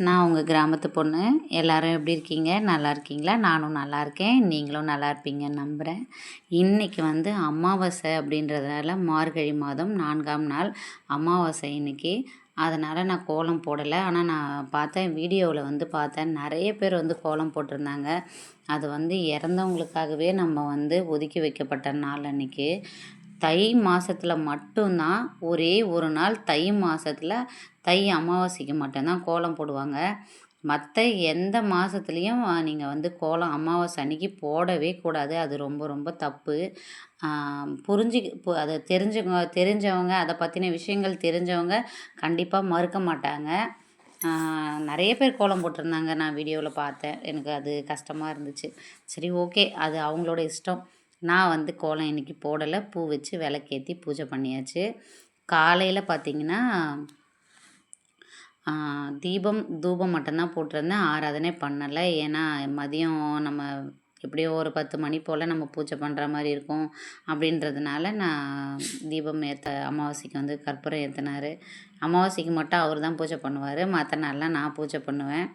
நான் உங்கள் கிராமத்து பொண்ணு. எல்லோரும் எப்படி இருக்கீங்க? நல்லா இருக்கீங்களா? நானும் நல்லா இருக்கேன். நீங்களும் நல்லா இருப்பீங்கன்னு நம்புகிறேன். இன்றைக்கி வந்து அமாவாசை அப்படின்றதுனால மார்கழி மாதம் 4ஆம் நாள் அமாவாசை இன்றைக்கி. அதனால் நான் கோலம் போடலை. ஆனால் நான் பார்த்தேன், வீடியோவில் வந்து பார்த்தேன், நிறைய பேர் வந்து கோலம் போட்டிருந்தாங்க. அது வந்து இறந்தவங்களுக்காகவே நம்ம வந்து ஒதுக்கி வைக்கப்பட்ட நாள் அன்றைக்கி. தை மாதத்தில் மட்டும்தான், ஒரே ஒரு நாள் தை மாதத்தில் தை அமாவாசைக்கு மட்டும்தான் கோலம் போடுவாங்க. மற்ற எந்த மாதத்துலேயும் நீங்கள் வந்து கோலம் அமாவாசை அன்னைக்கு போடவே கூடாது. அது ரொம்ப ரொம்ப தப்பு. அதை தெரிஞ்சவங்க அதை பற்றின விஷயங்கள் தெரிஞ்சவங்க கண்டிப்பாக மறுக்க மாட்டாங்க. நிறைய பேர் கோலம் போட்டிருந்தாங்க. நான் வீடியோவில் பார்த்தேன். எனக்கு அது கஷ்டமாக இருந்துச்சு. சரி, ஓகே, அது அவங்களோட இஷ்டம். நான் வந்து கோலம் இன்றைக்கி போடலை. பூ வச்சு விளக்கேற்றி பூஜை பண்ணியாச்சு. காலையில் பார்த்திங்கன்னா தூபம் மட்டும்தான் போட்டிருந்தேன். ஆராதனை பண்ணலை. ஏன்னா மதியம் நம்ம எப்படியோ ஒரு 10 மணி போல் நம்ம பூஜை பண்ணுற மாதிரி இருக்கும். அப்படின்றதுனால நான் தீபம் அமாவாசைக்கு வந்து கற்பூரம் ஏற்றினார். அமாவாசைக்கு மட்டும் அவர் தான் பூஜை பண்ணுவார். மற்ற நாள்லாம் நான் பூஜை பண்ணுவேன்.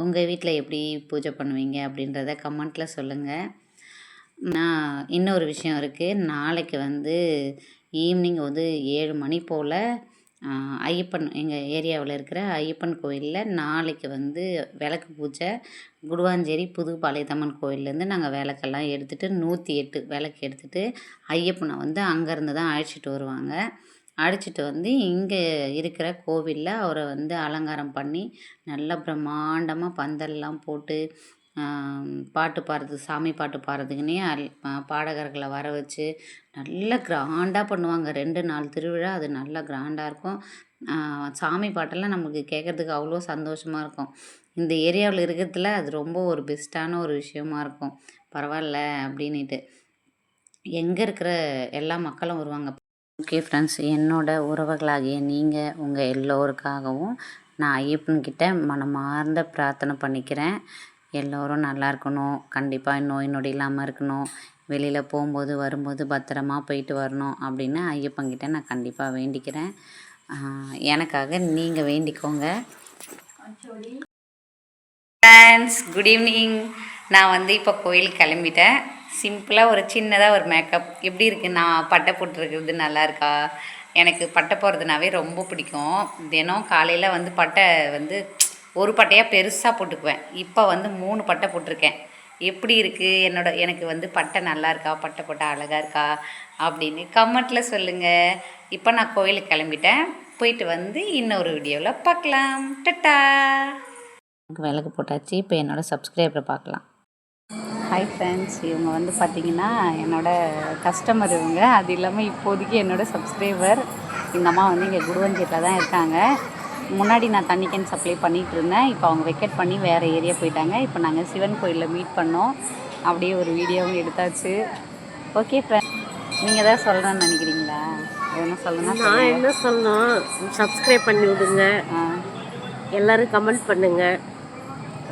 உங்கள் வீட்டில் எப்படி பூஜை பண்ணுவீங்க அப்படின்றத கமெண்ட்டில் சொல்லுங்கள். இன்னொரு விஷயம் இருக்குது. நாளைக்கு வந்து ஈவினிங் வந்து 7 மணி போல் ஐயப்பன், எங்கள் ஏரியாவில் இருக்கிற ஐயப்பன் கோயிலில் நாளைக்கு வந்து விளக்கு பூஜை. குடுவாஞ்சேரி புது பாளையத்தம்மன் கோயிலேருந்து நாங்கள் விளக்கெல்லாம் எடுத்துகிட்டு 108 விளக்கு எடுத்துகிட்டு ஐயப்பனை வந்து அங்கேருந்து தான் அழைச்சிட்டு வருவாங்க. அழைச்சிட்டு வந்து இங்கே இருக்கிற கோவிலில் அவரை வந்து அலங்காரம் பண்ணி நல்லா பிரம்மாண்டமாக பந்தல்லாம் போட்டு பாட்டு பாடுறது, சாமி பாட்டு பாடுறதுக்குன்னே பாடகர்களை வர வச்சு நல்லா கிராண்டாக பண்ணுவாங்க. 2 நாள் திருவிழா. அது நல்லா கிராண்டாக இருக்கும். சாமி பாட்டெல்லாம் நமக்கு கேட்குறதுக்கு அவ்வளோ சந்தோஷமாக இருக்கும். இந்த ஏரியாவில் இருக்கிறதுல அது ரொம்ப ஒரு பெஸ்ட்டான ஒரு விஷயமா இருக்கும். பரவாயில்ல அப்படின்ட்டு எங்கே இருக்கிற எல்லா மக்களும் வருவாங்க. ஓகே ஃப்ரெண்ட்ஸ், என்னோட உறவுகளாகிய நீங்கள் உங்கள் எல்லோருக்காகவும் நான் ஐயப்பன்கிட்ட மனமார்ந்த பிரார்த்தனை பண்ணிக்கிறேன். எல்லோரும் நல்லா இருக்கணும். கண்டிப்பாக நோய் நொடி இல்லாமல் இருக்கணும். வெளியில் போகும்போது வரும்போது பத்திரமா போயிட்டு வரணும் அப்படின்னு ஐயப்பன்கிட்ட நான் கண்டிப்பாக வேண்டிக்கிறேன். எனக்காக நீங்கள் வேண்டிக்கோங்க. Friends, good evening. நான் வந்து இப்போ கோயிலுக்கு கிளம்பிட்டேன். சிம்பிளாக ஒரு சின்னதாக ஒரு மேக்கப். எப்படி இருக்குது? நான் பட்டை போட்டுருக்கிறது நல்லா இருக்கா? எனக்கு பட்டை போடுறதுனாவே ரொம்ப பிடிக்கும். தினம் காலையில் வந்து பட்டை வந்து ஒரு பட்டையாக பெருசாக போட்டுக்குவேன். இப்போ வந்து 3 பட்டை போட்டிருக்கேன். எப்படி இருக்குது? எனக்கு வந்து பட்டை நல்லா இருக்கா? பட்டை போட்டால் அழகாக இருக்கா அப்படின்னு கமெண்ட்டில் சொல்லுங்கள். இப்போ நான் கோயிலுக்கு கிளம்பிட்டேன். போயிட்டு வந்து இன்னொரு வீடியோவில் பார்க்கலாம். டட்டா. விளக்கு போட்டாச்சு. இப்போ என்னோடய சப்ஸ்கிரைபரை பார்க்கலாம். ஹாய் ஃப்ரெண்ட்ஸ், இவங்க வந்து பார்த்திங்கன்னா என்னோடய கஸ்டமர் இவங்க. அது இல்லாமல் இப்போதைக்கு என்னோடய சப்ஸ்கிரைபர். இந்த அம்மா வந்து இங்கே குடுவஞ்சேரியில் தான் இருக்காங்க. முன்னாடி நான் தண்ணி கேன் சப்ளை பண்ணிகிட்டு இருந்தேன். இப்போ அவங்க வெக்கேட் பண்ணி வேறு ஏரியா போயிட்டாங்க. இப்போ நாங்கள் சிவன் கோயிலில் மீட் பண்ணோம். அப்படியே ஒரு வீடியோவும் எடுத்தாச்சு. ஓகே ஃப்ரெண்ட், நீங்கள் தான் சொல்லணும்னு நினைக்கிறீங்களா? என்ன சொல்லணும்? நான் என்ன சொல்லணும், சப்ஸ்கிரைப் பண்ணி விடுங்க, எல்லோரும் கமெண்ட் பண்ணுங்கள்,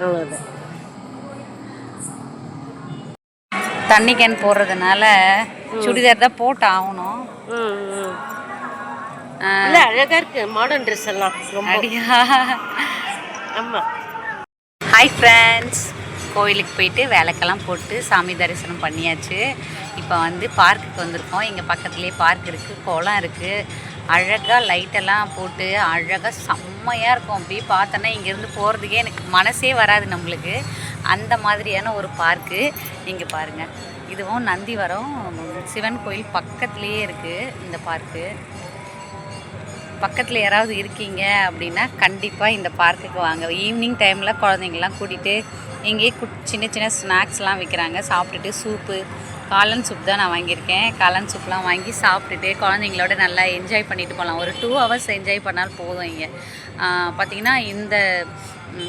அவ்வளோதான். தண்ணி கேன் போடுறதுனால சுடிதார் தான் போட்டு ஆகணும். இல்லை, அழகாக இருக்குது மாடர்ன் ட்ரெஸ் எல்லாம் ரொம்ப. ஆமாம். ஹாய் ஃப்ரெண்ட்ஸ், கோயிலுக்கு போயிட்டு விளக்கெல்லாம் போட்டு சாமி தரிசனம் பண்ணியாச்சு. இப்போ வந்து பார்க்குக்கு வந்திருக்கோம். இங்கே பக்கத்துலேயே பார்க் இருக்குது, குளம் இருக்குது. அழகாக லைட்டெல்லாம் போட்டு அழகாக செம்மையாக இருக்கும். அப்படியே பார்த்தோன்னா இங்கேருந்து போகிறதுக்கே எனக்கு மனசே வராது நம்மளுக்கு. அந்த மாதிரியான ஒரு பார்க்கு. இங்கே பாருங்கள், இதுவும் நந்திவரம் சிவன் கோயில் பக்கத்துலேயே இருக்குது இந்த பார்க்கு. பக்கத்தில் யாராவது இருக்கீங்க அப்படின்னா கண்டிப்பாக இந்த பார்க்குக்கு வாங்க. ஈவினிங் டைமில் குழந்தைங்கள்லாம் கூட்டிகிட்டு இங்கேயே சின்ன சின்ன ஸ்நாக்ஸ்லாம் விற்கிறாங்க. சாப்பிட்டுட்டு சூப்பு, காளான் சூப் தான் நான் வாங்கியிருக்கேன். காளான் சூப்லாம் வாங்கி சாப்பிட்டுட்டு குழந்தைங்களோட நல்லா என்ஜாய் பண்ணிட்டு போகலாம். ஒரு 2 ஹவர்ஸ் என்ஜாய் பண்ணாலும் போதும். இங்கே பார்த்திங்கன்னா இந்த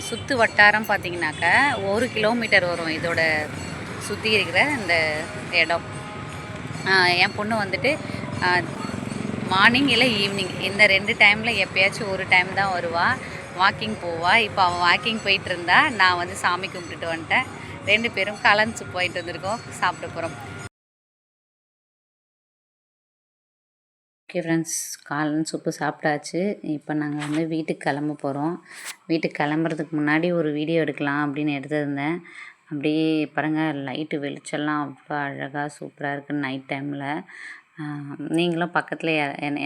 சுற்று வட்டாரம் பார்த்திங்கனாக்கா 1 கிலோமீட்டர் வரும் இதோட சுற்றி இருக்கிற இந்த இடம். என் பொண்ணு வந்துட்டு மார்னிங் இல்லை ஈவினிங் இந்த 2 டைமில் எப்போயாச்சும் ஒரு டைம் தான் வருவாள். வாக்கிங் போவாள். இப்போ அவன் வாக்கிங் போயிட்டு இருந்தா, நான் வந்து சாமி கும்பிட்டுட்டு வந்துட்டேன். 2 பேரும் காளான் சூப் போயிட்டு வந்திருக்கோம், சாப்பிட போகிறோம். ஓகே ஃப்ரெண்ட்ஸ், காளான் சூப்பு சாப்பிட்டாச்சு. இப்போ நாங்கள் வந்து வீட்டுக்கு கிளம்ப போகிறோம். வீட்டுக்கு கிளம்புறதுக்கு முன்னாடி ஒரு வீடியோ எடுக்கலாம் அப்படின்னு எடுத்திருந்தேன். அப்படியே பாருங்கள், லைட்டு வெளிச்சம்லாம் அவ்வளோ அழகாக சூப்பராக இருக்குது நைட் டைமில். நீங்களும் பக்கத்தில்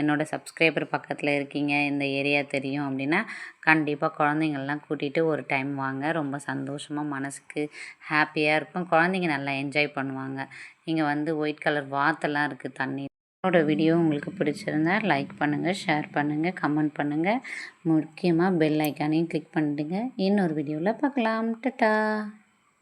என்னோடய சப்ஸ்கிரைபர் பக்கத்தில் இருக்கீங்க, இந்த ஏரியா தெரியும் அப்படின்னா கண்டிப்பாக குழந்தைங்கள்லாம் கூட்டிகிட்டு ஒரு டைம் வாங்க. ரொம்ப சந்தோஷமாக மனசுக்கு ஹாப்பியாக இருக்கும். குழந்தைங்க நல்லா என்ஜாய் பண்ணுவாங்க. இங்கே வந்து ஒயிட் கலர் வாத்தெல்லாம் இருக்குது தண்ணி. என்னோட வீடியோ உங்களுக்கு பிடிச்சிருந்தா லைக் பண்ணுங்கள், ஷேர் பண்ணுங்கள், கமெண்ட் பண்ணுங்கள். முக்கியமாக பெல் ஐக்கானையும் கிளிக் பண்ணிடுங்க. இன்னொரு வீடியோவில் பார்க்கலாம். டட்டா.